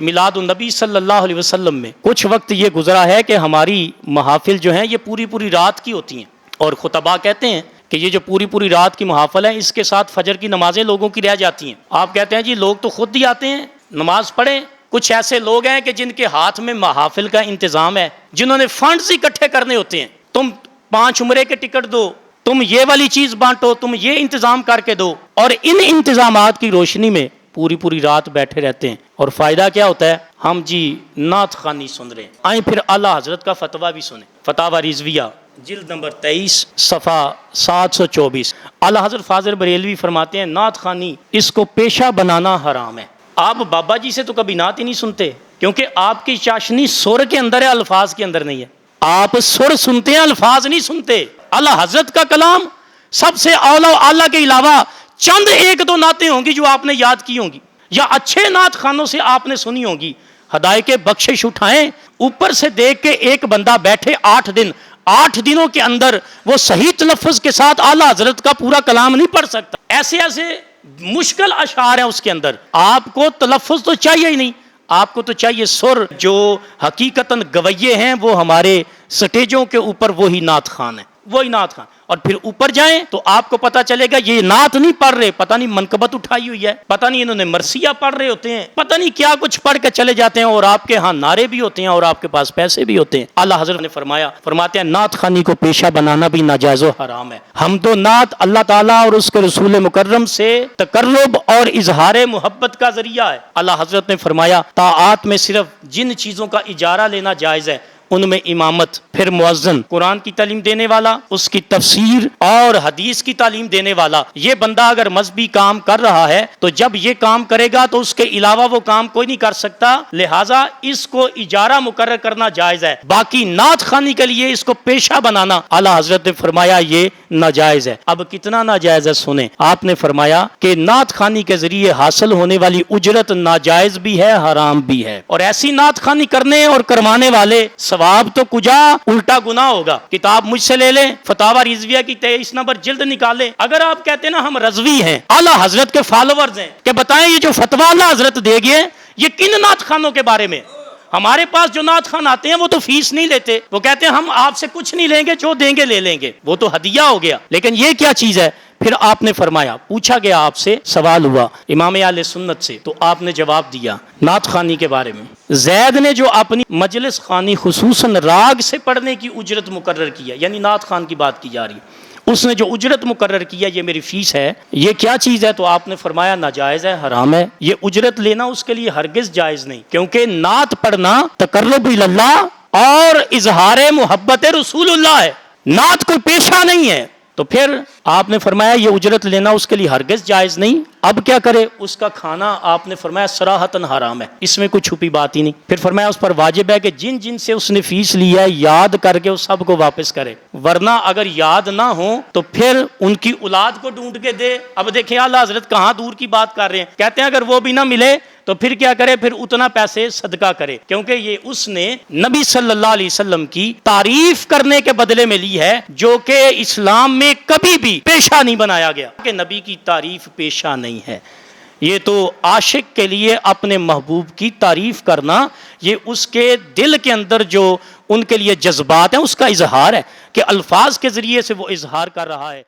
میلاد النبی صلی اللہ علیہ وسلم میں کچھ وقت یہ گزرا ہے کہ ہماری محافل جو ہیں یہ پوری رات کی ہوتی ہیں، اور خطبہ کہتے ہیں کہ یہ جو پوری رات کی محافل ہے اس کے ساتھ فجر کی نمازیں لوگوں کی رہ جاتی ہیں۔ آپ کہتے ہیں جی لوگ تو خود ہی آتے ہیں نماز پڑھیں، کچھ ایسے لوگ ہیں کہ جن کے ہاتھ میں محافل کا انتظام ہے، جنہوں نے فنڈز اکٹھے کرنے ہوتے ہیں، تم 5 عمرے کے ٹکٹ دو، تم یہ والی چیز بانٹو، تم یہ انتظام کر کے دو، اور ان انتظامات کی روشنی میں پوری رات بیٹھے رہتے ہیں۔ اور فائدہ کیا ہوتا ہے؟ ہم جی نعت خوانی سن رہے ہیں۔ آئیں پھر اعلیٰ حضرت کا فتویٰ بھی سنیں، فتاوی رضویہ جلد نمبر 23 صفحہ 724۔ اعلیٰ حضرت فاضل بریلوی فرماتے ہیں نعت خوانی اس کو پیشہ بنانا حرام ہے۔ آپ بابا جی سے تو کبھی نعت ہی نہیں سنتے، کیونکہ آپ کی چاشنی سر کے اندر ہے، الفاظ کے اندر نہیں ہے۔ آپ سر سنتے ہیں، الفاظ نہیں سنتے۔ اعلیٰ حضرت کا کلام سب سے اعلیٰ کے علاوہ چند ایک دو نعتیں ہوں گی جو آپ نے یاد کی ہوں گی، یا اچھے نعت خانوں سے آپ نے سنی ہوں گی۔ ہدایت کے بخشش اٹھائیں، اوپر سے دیکھ کے ایک بندہ بیٹھے 8 دن، 8 دنوں کے اندر وہ صحیح تلفظ کے ساتھ اعلیٰ حضرت کا پورا کلام نہیں پڑھ سکتا۔ ایسے مشکل اشعار ہیں اس کے اندر، آپ کو تلفظ تو چاہیے ہی نہیں، آپ کو تو چاہیے سر۔ جو حقیقتاً گویے ہیں وہ ہمارے سٹیجوں کے اوپر وہی نعت خوان ہیں، وہی نعت خوان۔ اور پھر اوپر جائیں تو آپ کو پتا چلے گا یہ نعت نہیں پڑھ رہے، پتہ نہیں منقبت اٹھائی ہوئی ہے، پتہ نہیں انہوں نے مرثیہ پڑھ رہے ہوتے ہیں، پتہ نہیں کیا کچھ پڑھ کے چلے جاتے ہیں، اور آپ کے ہاں نعرے بھی ہوتے ہیں اور آپ کے پاس پیسے بھی ہوتے ہیں۔ اعلیٰ حضرت نے فرماتے ہیں نعت خوانی کو پیشہ بنانا بھی ناجائز و حرام ہے۔ حمد و نعت اللہ تعالیٰ اور اس کے رسول مکرم سے تقرب اور اظہار محبت کا ذریعہ ہے۔ اعلیٰ حضرت نے فرمایا طاعات میں صرف جن چیزوں کا اجارہ لینا جائز ہے ان میں امامت، پھر مؤذن، قرآن کی تعلیم دینے والا، اس کی تفسیر اور حدیث کی تعلیم دینے والا۔ یہ بندہ اگر مذہبی کام کر رہا ہے تو جب یہ کام کرے گا تو اس کے علاوہ وہ کام کوئی نہیں کر سکتا، لہٰذا اس کو اجارہ مقرر کرنا جائز ہے۔ باقی نعت خوانی کے لیے اس کو پیشہ بنانا اعلیٰ حضرت نے فرمایا یہ ناجائز ہے۔ اب کتنا ناجائز ہے سنیں، آپ نے فرمایا کہ نعت خوانی کے ذریعے حاصل ہونے والی اجرت ناجائز بھی ہے، حرام بھی ہے، اور ایسی نعت خوانی کرنے اور کروانے والے ثواب تو کجا الٹا گناہ ہوگا۔ کتاب مجھ سے لے لیں، فتاوی رضویہ کی 23 نمبر جلد نکالیں۔ اگر آپ کہتے ہیں نا ہم رضوی ہیں، اعلیٰ حضرت کے فالوورز ہیں، کہ بتائیں یہ جو فتویٰ اعلیٰ حضرت دے گئے یہ کن نعت خوانوں کے بارے میں؟ ہمارے پاس جو نعت خوان آتے ہیں وہ تو فیس نہیں لیتے، وہ کہتے ہیں ہم آپ سے کچھ نہیں لیں گے، جو دیں گے لے لیں گے، وہ تو ہدیہ ہو گیا۔ لیکن یہ کیا چیز ہے؟ پھر آپ نے فرمایا، پوچھا گیا آپ سے، سوال ہوا امام اہل سنت سے، تو آپ نے جواب دیا نعت خوانی کے بارے میں۔ زید نے جو اپنی مجلس خوانی خصوصاً راگ سے پڑھنے کی اجرت مقرر کیا، یعنی نعت خوان کی بات کی جا رہی ہے، اس نے جو اجرت مقرر کیا یہ میری فیس ہے، یہ کیا چیز ہے؟ تو آپ نے فرمایا ناجائز ہے، حرام ہے۔ یہ اجرت لینا اس کے لیے ہرگز جائز نہیں، کیونکہ نعت پڑھنا تقرب اللہ اور اظہار محبت رسول اللہ ہے، نعت کوئی پیشہ نہیں ہے۔ تو پھر آپ نے فرمایا یہ اجرت لینا اس کے لیے ہرگز جائز نہیں۔ اب کیا کرے؟ اس کا کھانا آپ نے فرمایا صراحتاً حرام ہے، اس میں کوئی چھپی بات ہی نہیں۔ پھر فرمایا اس پر واجب ہے کہ جن جن سے اس نے فیس لیا ہے یاد کر کے اس سب کو واپس کرے، ورنہ اگر یاد نہ ہو تو پھر ان کی اولاد کو ڈھونڈ کے دے۔ اب دیکھیں اعلیٰ حضرت کہاں دور کی بات کر رہے ہیں، کہتے ہیں اگر وہ بھی نہ ملے تو پھر کیا کرے؟ پھر اتنا پیسے صدقہ کرے، کیونکہ یہ اس نے نبی صلی اللہ علیہ وسلم کی تعریف کرنے کے بدلے میں لی ہے، جو کہ اسلام میں کبھی بھی پیشہ نہیں بنایا گیا، کہ نبی کی تعریف پیشہ نہیں ہے۔ یہ تو عاشق کے لیے اپنے محبوب کی تعریف کرنا، یہ اس کے دل کے اندر جو ان کے لیے جذبات ہیں اس کا اظہار ہے، کہ الفاظ کے ذریعے سے وہ اظہار کر رہا ہے۔